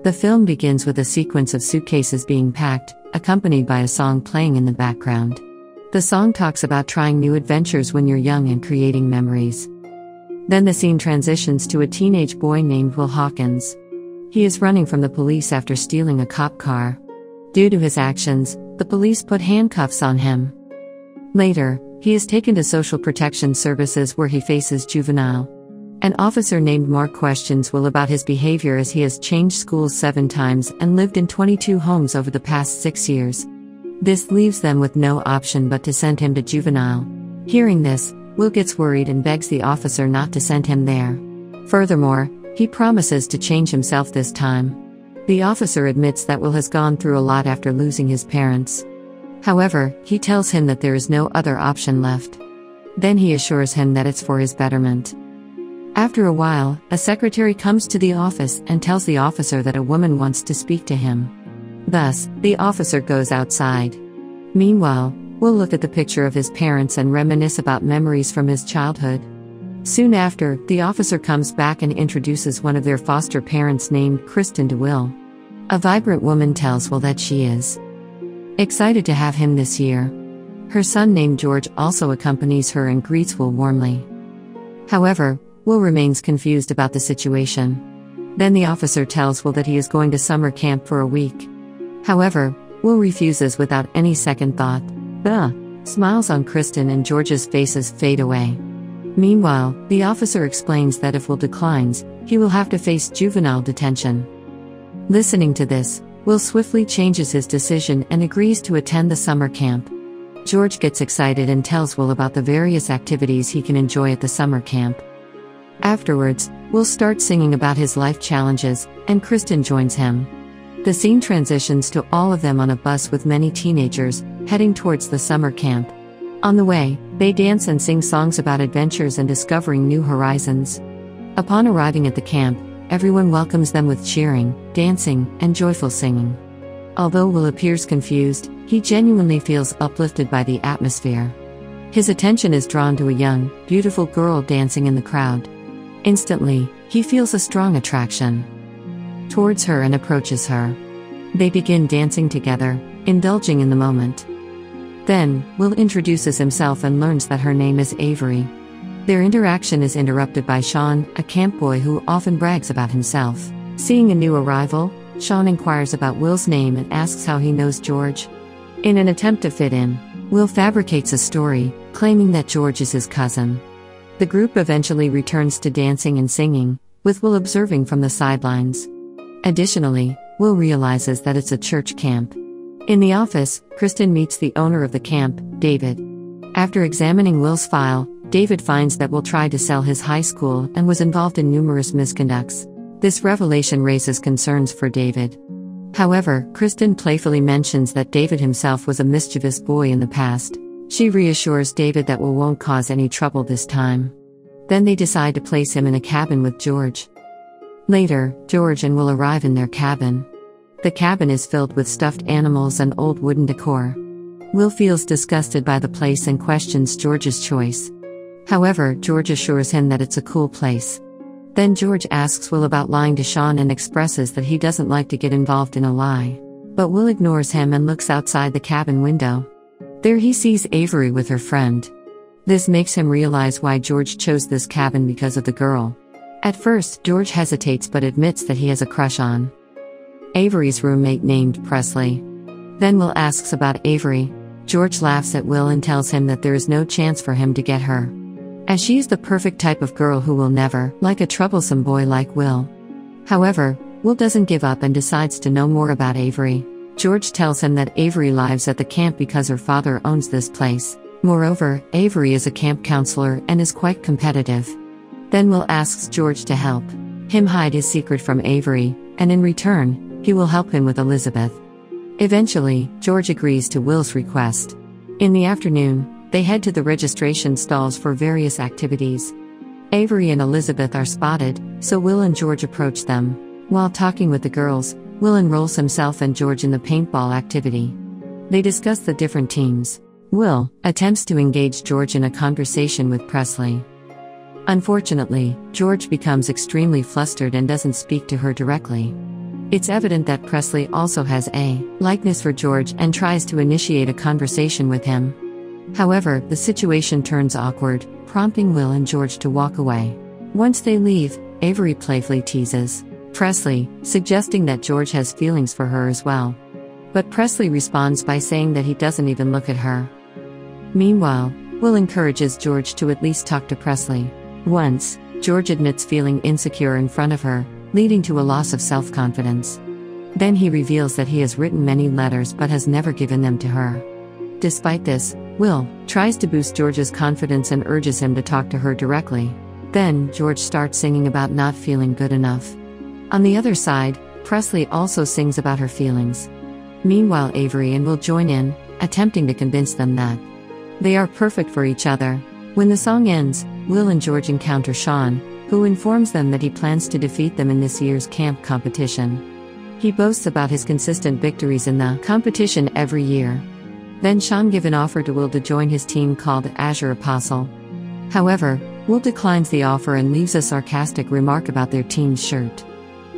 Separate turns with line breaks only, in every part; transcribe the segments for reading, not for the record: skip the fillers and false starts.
The film begins with a sequence of suitcases being packed, accompanied by a song playing in the background. The song talks about trying new adventures when you're young and creating memories. Then the scene transitions to a teenage boy named Will Hawkins. He is running from the police after stealing a cop car. Due to his actions, the police put handcuffs on him. Later, he is taken to Social Protection Services where he faces juvenile. An officer named Mark questions Will about his behavior as he has changed schools 7 times and lived in 22 homes over the past 6 years. This leaves them with no option but to send him to juvenile. Hearing this, Will gets worried and begs the officer not to send him there. Furthermore, he promises to change himself this time. The officer admits that Will has gone through a lot after losing his parents. However, he tells him that there is no other option left. Then he assures him that it's for his betterment. After a while, a secretary comes to the office and tells the officer that a woman wants to speak to him. Thus, the officer goes outside. Meanwhile, Will look at the picture of his parents and reminisce about memories from his childhood. Soon after, the officer comes back and introduces one of their foster parents named Kristen to Will. A vibrant woman tells Will that she is excited to have him this year. Her son named George also accompanies her and greets Will warmly. However, Will remains confused about the situation. Then the officer tells Will that he is going to summer camp for a week. However, Will refuses without any second thought. The smiles on Kristen and George's faces fade away. Meanwhile, the officer explains that if Will declines, he will have to face juvenile detention. Listening to this, Will swiftly changes his decision and agrees to attend the summer camp. George gets excited and tells Will about the various activities he can enjoy at the summer camp. Afterwards, Will starts singing about his life challenges, and Kristen joins him. The scene transitions to all of them on a bus with many teenagers, heading towards the summer camp. On the way, they dance and sing songs about adventures and discovering new horizons. Upon arriving at the camp, everyone welcomes them with cheering, dancing, and joyful singing. Although Will appears confused, he genuinely feels uplifted by the atmosphere. His attention is drawn to a young, beautiful girl dancing in the crowd. Instantly, he feels a strong attraction towards her and approaches her. They begin dancing together, indulging in the moment. Then, Will introduces himself and learns that her name is Avery. Their interaction is interrupted by Sean, a camp boy who often brags about himself. Seeing a new arrival, Sean inquires about Will's name and asks how he knows George. In an attempt to fit in, Will fabricates a story, claiming that George is his cousin. The group eventually returns to dancing and singing, with Will observing from the sidelines. Additionally, Will realizes that it's a church camp. In the office, Kristen meets the owner of the camp, David. After examining Will's file, David finds that Will tried to sell his high school and was involved in numerous misconducts. This revelation raises concerns for David. However, Kristen playfully mentions that David himself was a mischievous boy in the past. She reassures David that Will won't cause any trouble this time. Then they decide to place him in a cabin with George. Later, George and Will arrive in their cabin. The cabin is filled with stuffed animals and old wooden decor. Will feels disgusted by the place and questions George's choice. However, George assures him that it's a cool place. Then George asks Will about lying to Sean and expresses that he doesn't like to get involved in a lie. But Will ignores him and looks outside the cabin window. There he sees Avery with her friend. This makes him realize why George chose this cabin because of the girl. At first, George hesitates but admits that he has a crush on Avery's roommate named Presley. Then Will asks about Avery. George laughs at Will and tells him that there is no chance for him to get her, as she is the perfect type of girl who will never like a troublesome boy like Will. However, Will doesn't give up and decides to know more about Avery. George tells him that Avery lives at the camp because her father owns this place. Moreover, Avery is a camp counselor and is quite competitive. Then Will asks George to help him hide his secret from Avery, and in return, he will help him with Elizabeth. Eventually, George agrees to Will's request. In the afternoon, they head to the registration stalls for various activities. Avery and Elizabeth are spotted, so Will and George approach them. While talking with the girls, Will enrolls himself and George in the paintball activity. They discuss the different teams. Will attempts to engage George in a conversation with Presley. Unfortunately, George becomes extremely flustered and doesn't speak to her directly. It's evident that Presley also has a likeness for George and tries to initiate a conversation with him. However, the situation turns awkward, prompting Will and George to walk away. Once they leave, Avery playfully teases Presley, suggesting that George has feelings for her as well. But Presley responds by saying that he doesn't even look at her. Meanwhile, Will encourages George to at least talk to Presley. Once, George admits feeling insecure in front of her, leading to a loss of self-confidence. Then he reveals that he has written many letters but has never given them to her. Despite this, Will tries to boost George's confidence and urges him to talk to her directly. Then, George starts singing about not feeling good enough. On the other side, Presley also sings about her feelings. Meanwhile, Avery and Will join in, attempting to convince them that they are perfect for each other. When the song ends, Will and George encounter Sean, who informs them that he plans to defeat them in this year's camp competition. He boasts about his consistent victories in the competition every year. Then Sean gives an offer to Will to join his team called Azure Apostle. However, Will declines the offer and leaves a sarcastic remark about their team's shirt.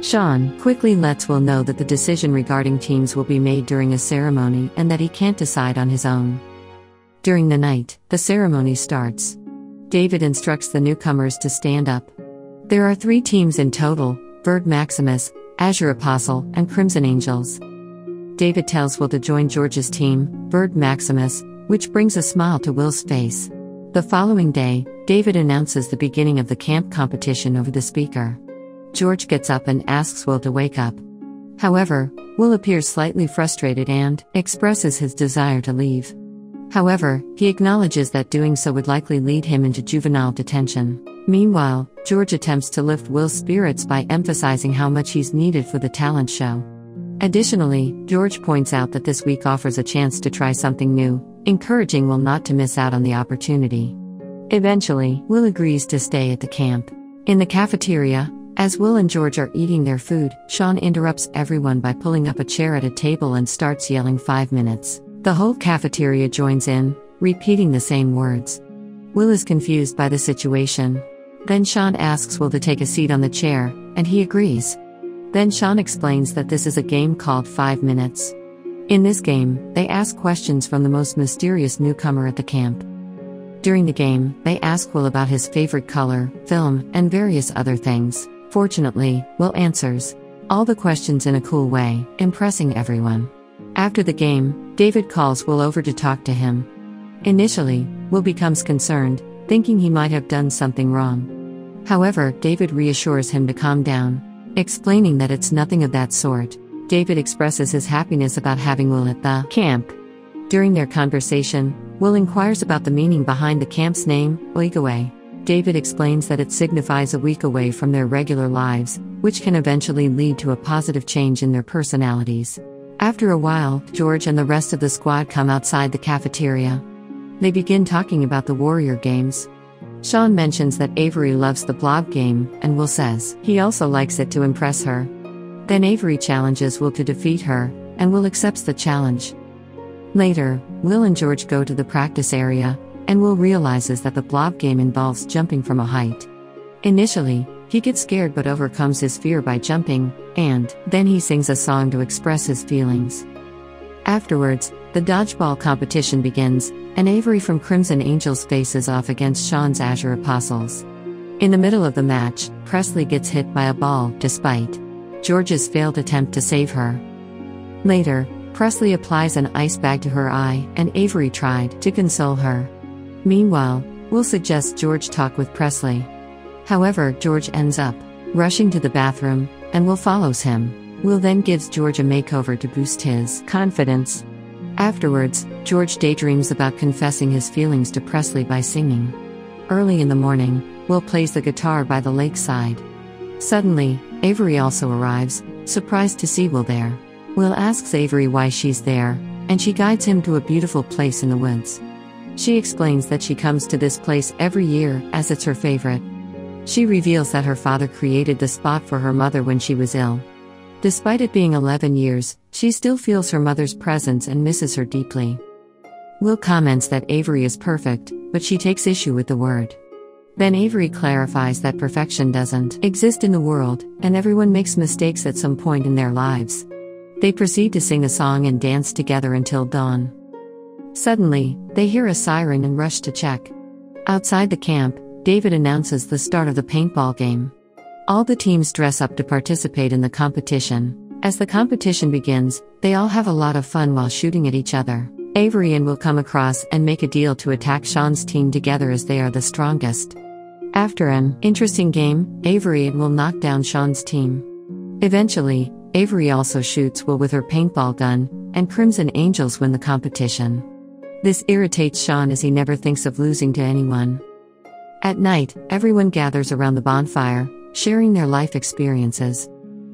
Sean quickly lets Will know that the decision regarding teams will be made during a ceremony and that he can't decide on his own. During the night, the ceremony starts. David instructs the newcomers to stand up. There are 3 teams in total: Verde Maximus, Azure Apostle, and Crimson Angels. David tells Will to join George's team, Verde Maximus, which brings a smile to Will's face. The following day, David announces the beginning of the camp competition over the speaker. George gets up and asks Will to wake up. However, Will appears slightly frustrated and expresses his desire to leave. However, he acknowledges that doing so would likely lead him into juvenile detention. Meanwhile, George attempts to lift Will's spirits by emphasizing how much he's needed for the talent show. Additionally, George points out that this week offers a chance to try something new, encouraging Will not to miss out on the opportunity. Eventually, Will agrees to stay at the camp. In the cafeteria, as Will and George are eating their food, Sean interrupts everyone by pulling up a chair at a table and starts yelling 5 minutes. The whole cafeteria joins in, repeating the same words. Will is confused by the situation. Then Sean asks Will to take a seat on the chair, and he agrees. Then Sean explains that this is a game called 5 Minutes. In this game, they ask questions from the most mysterious newcomer at the camp. During the game, they ask Will about his favorite color, film, and various other things. Fortunately, Will answers all the questions in a cool way, impressing everyone. After the game, David calls Will over to talk to him. Initially, Will becomes concerned, thinking he might have done something wrong. However, David reassures him to calm down, explaining that it's nothing of that sort. David expresses his happiness about having Will at the camp. During their conversation, Will inquires about the meaning behind the camp's name, Week Away. David explains that it signifies a week away from their regular lives, which can eventually lead to a positive change in their personalities. After a while, George and the rest of the squad come outside the cafeteria. They begin talking about the Warrior games. Sean mentions that Avery loves the blob game, and Will says he also likes it to impress her. Then Avery challenges Will to defeat her, and Will accepts the challenge. Later, Will and George go to the practice area, and Will realizes that the blob game involves jumping from a height. Initially, he gets scared but overcomes his fear by jumping, and then he sings a song to express his feelings. Afterwards, the dodgeball competition begins, and Avery from Crimson Angels faces off against Sean's Azure Apostles. In the middle of the match, Presley gets hit by a ball, despite George's failed attempt to save her. Later, Presley applies an ice bag to her eye, and Avery tried to console her. Meanwhile, Will suggests George talk with Presley. However, George ends up rushing to the bathroom, and Will follows him. Will then gives George a makeover to boost his confidence. Afterwards, George daydreams about confessing his feelings to Presley by singing. Early in the morning, Will plays the guitar by the lakeside. Suddenly, Avery also arrives, surprised to see Will there. Will asks Avery why she's there, and she guides him to a beautiful place in the woods. She explains that she comes to this place every year, as it's her favorite. She reveals that her father created the spot for her mother when she was ill. Despite it being 11 years, she still feels her mother's presence and misses her deeply. Will comments that Avery is perfect, but she takes issue with the word. Then Avery clarifies that perfection doesn't exist in the world, and everyone makes mistakes at some point in their lives. They proceed to sing a song and dance together until dawn. Suddenly, they hear a siren and rush to check. Outside the camp, David announces the start of the paintball game. All the teams dress up to participate in the competition. As the competition begins, they all have a lot of fun while shooting at each other. Avery and Will come across and make a deal to attack Sean's team together as they are the strongest. After an interesting game, Avery and Will knock down Sean's team. Eventually, Avery also shoots Will with her paintball gun, and Crimson Angels win the competition. This irritates Sean as he never thinks of losing to anyone. At night, everyone gathers around the bonfire, sharing their life experiences.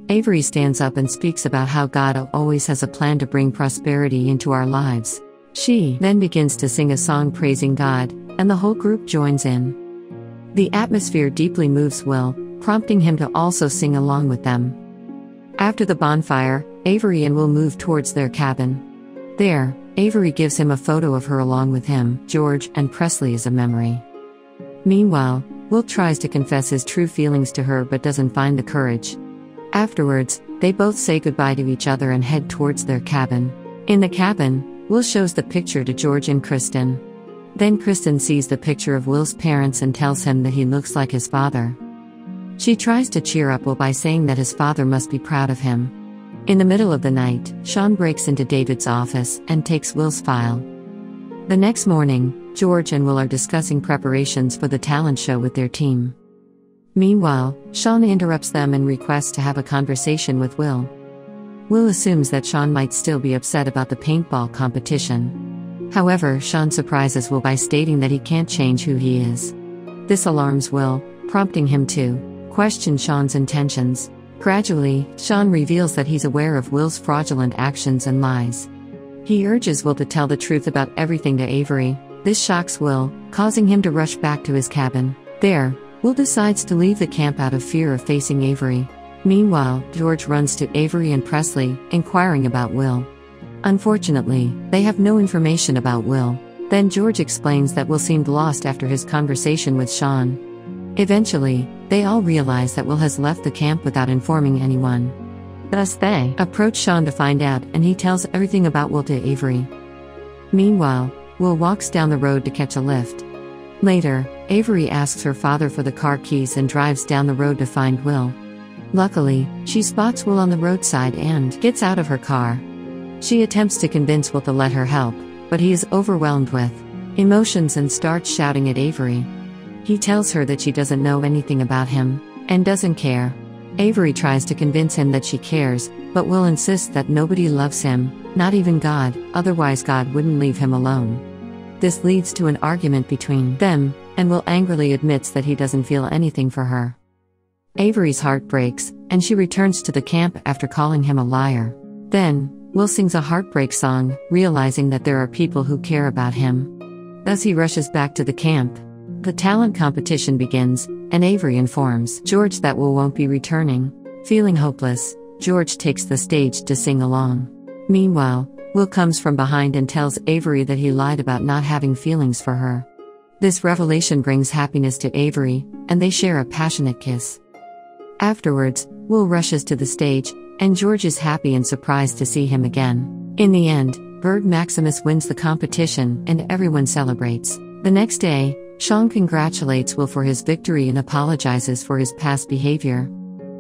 Avery stands up and speaks about how God always has a plan to bring prosperity into our lives. She then begins to sing a song praising God, and the whole group joins in. The atmosphere deeply moves Will, prompting him to also sing along with them. After the bonfire, Avery and Will move towards their cabin. There, Avery gives him a photo of her along with him, George, and Presley as a memory. Meanwhile, Will tries to confess his true feelings to her but doesn't find the courage. Afterwards, they both say goodbye to each other and head towards their cabin. In the cabin, Will shows the picture to George and Kristen. Then Kristen sees the picture of Will's parents and tells him that he looks like his father. She tries to cheer up Will by saying that his father must be proud of him. In the middle of the night, Sean breaks into David's office and takes Will's file. The next morning, George and Will are discussing preparations for the talent show with their team. Meanwhile, Sean interrupts them and requests to have a conversation with Will. Will assumes that Sean might still be upset about the paintball competition. However, Sean surprises Will by stating that he can't change who he is. This alarms Will, prompting him to question Sean's intentions. Gradually, Sean reveals that he's aware of Will's fraudulent actions and lies. He urges Will to tell the truth about everything to Avery. This shocks Will, causing him to rush back to his cabin. There, Will decides to leave the camp out of fear of facing Avery. Meanwhile, George runs to Avery and Presley, inquiring about Will. Unfortunately, they have no information about Will. Then George explains that Will seemed lost after his conversation with Sean. Eventually, they all realize that Will has left the camp without informing anyone. Thus they approach Sean to find out, and he tells everything about Will to Avery. Meanwhile, Will walks down the road to catch a lift. Later, Avery asks her father for the car keys and drives down the road to find Will. Luckily, she spots Will on the roadside and gets out of her car. She attempts to convince Will to let her help, but he is overwhelmed with emotions and starts shouting at Avery. He tells her that she doesn't know anything about him, and doesn't care. Avery tries to convince him that she cares, but Will insists that nobody loves him, not even God, otherwise God wouldn't leave him alone. This leads to an argument between them, and Will angrily admits that he doesn't feel anything for her. Avery's heart breaks, and she returns to the camp after calling him a liar. Then, Will sings a heartbreak song, realizing that there are people who care about him. Thus he rushes back to the camp. The talent competition begins, and Avery informs George that Will won't be returning. Feeling hopeless, George takes the stage to sing along. Meanwhile, Will comes from behind and tells Avery that he lied about not having feelings for her. This revelation brings happiness to Avery, and they share a passionate kiss. Afterwards, Will rushes to the stage, and George is happy and surprised to see him again. In the end, Bird Maximus wins the competition, and everyone celebrates. The next day, Sean congratulates Will for his victory and apologizes for his past behavior.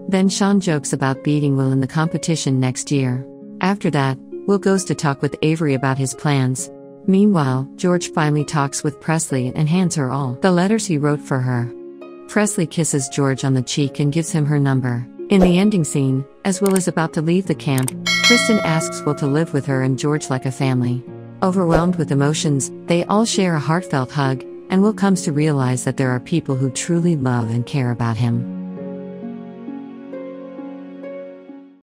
Then Sean jokes about beating Will in the competition next year. After that, Will goes to talk with Avery about his plans. Meanwhile, George finally talks with Presley and hands her all the letters he wrote for her. Presley kisses George on the cheek and gives him her number. In the ending scene, as Will is about to leave the camp, Kristen asks Will to live with her and George like a family. Overwhelmed with emotions, they all share a heartfelt hug, and Will comes to realize that there are people who truly love and care about him.